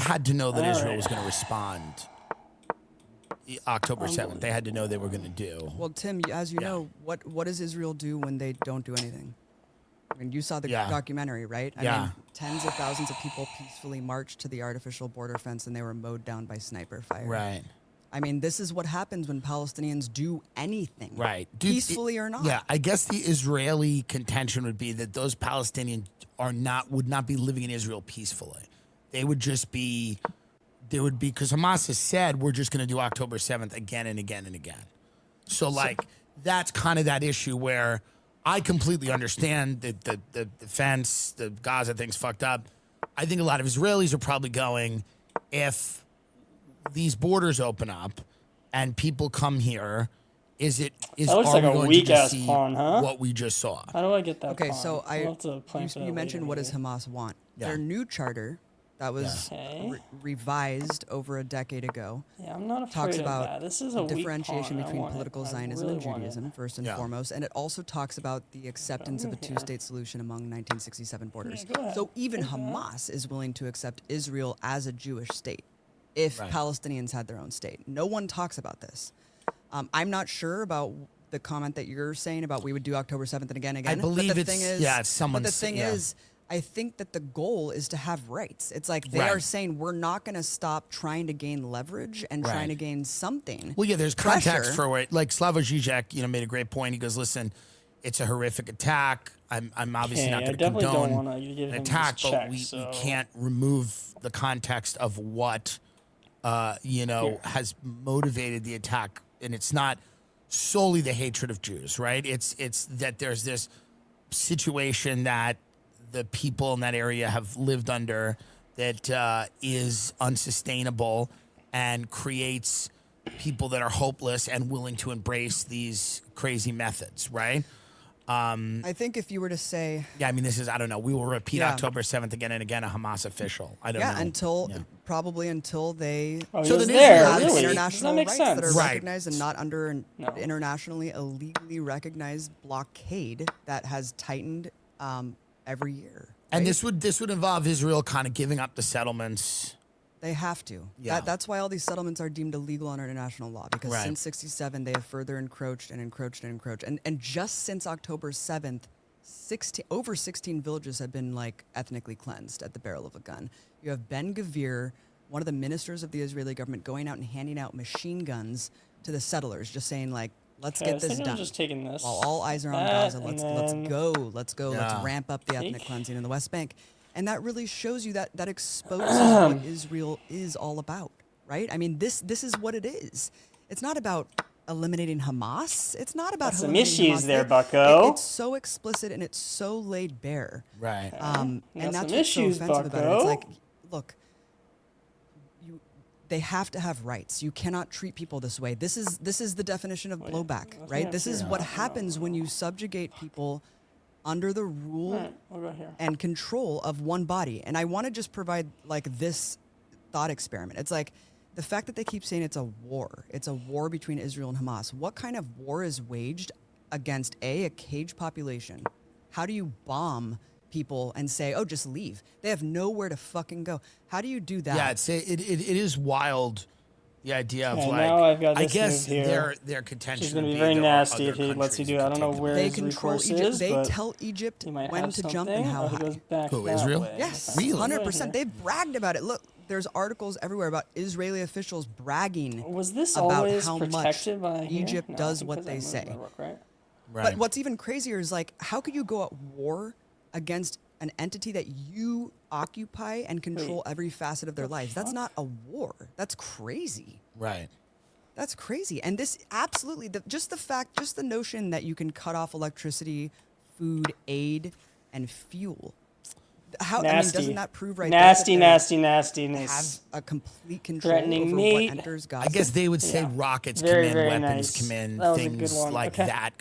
had to know that Israel was going to respond October 7th. They had to know they were going to do. Well, Tim, as you know, what does Israel do when they don't do anything? I mean, you saw the documentary, right? I mean, tens of thousands of people peacefully marched to the artificial border fence and they were mowed down by sniper fire. Right. I mean, this is what happens when Palestinians do anything. Right. Peacefully or not. Yeah, I guess the Israeli contention would be that those Palestinians would not be living in Israel peacefully. They would just be, because Hamas has said, we're just going to do October 7th again and again and again. So, that's kind of that issue where I completely understand that the fence, the Gaza thing's fucked up. I think a lot of Israelis are probably going, if these borders open up and people come here, that looks like a weak ass pawn, huh? What we just saw. How do I get that? Okay, pawn? so you mentioned, what does Hamas want? Yeah. Their new charter that was revised over a decade ago. Yeah, I'm not afraid talks of about that. This is a differentiation weak pawn. between political Zionism and Judaism, first and foremost, and it also talks about the acceptance of a two-state solution among 1967 borders. So even Hamas is willing to accept Israel as a Jewish state if Palestinians had their own state. No one talks about this. I'm not sure about the comment that you're saying about we would do October 7th and again. I believe but the thing is, I think that the goal is to have rights. It's like they are saying we're not going to stop trying to gain leverage and trying to gain something. Well, yeah, there's context for it. Like Slavoj Žižek, made a great point. He goes, listen, it's a horrific attack. I'm obviously not going to condone an attack, but we can't remove the context of what, has motivated the attack. And it's not solely the hatred of Jews, right? It's that there's this situation that the people in that area have lived under that is unsustainable and creates people that are hopeless and willing to embrace these crazy methods, right? I think if you were to say... Yeah, I mean, this is, I don't know, we will repeat October 7th again and again, a Hamas official. I don't know. Probably until they have international rights that are recognized and not under an internationally illegally recognized blockade that has tightened every year. Right? And this would involve Israel kind of giving up the settlements. They have to. Yeah. That's why all these settlements are deemed illegal under international law, because since 1967 they have further encroached and encroached and encroached. And just since October 7th, over 16 villages have been ethnically cleansed at the barrel of a gun. You have Ben Gvir, one of the ministers of the Israeli government, going out and handing out machine guns to the settlers, just saying let's get this done. Just taking this. While all eyes are on Gaza, let's go. Let's ramp up the ethnic cleansing in the West Bank. And that really shows you that exposes what Israel is all about, right? I mean, this is what it is. It's not about eliminating Hamas. It's not about some issues there, Bucko. It's so explicit and it's so laid bare. Right. And that's what's so offensive about it. It's like, look, they have to have rights. You cannot treat people this way. This is the definition of blowback, right? This is what happens when you subjugate people under the rule and control of one body. And I want to just provide this thought experiment. It's like the fact that they keep saying it's a war. It's a war between Israel and Hamas. What kind of war is waged against a caged population? How do you bomb people and say, oh, just leave? They have nowhere to fucking go. How do you do that? Yeah, it is wild. The idea of now I've got this I guess move here. their contention. It's going to be very nasty if he lets you do it. I don't know where they his control recourse Egypt. is, They tell Egypt when to jump and how high. Who, Israel? Yes, really? 100%. They've bragged about it. Look, there's articles everywhere about Israeli officials bragging about how much Egypt does what they say. Right? But what's even crazier is how could you go at war against an entity that you occupy and control every facet of their lives? That's not a war. That's crazy. Right. That's crazy. And this absolutely, just the notion that you can cut off electricity, food, aid, and fuel. Doesn't that prove nastiness. Have a complete control over what enters Gaza? I guess they would say rockets come in, weapons come in, things like that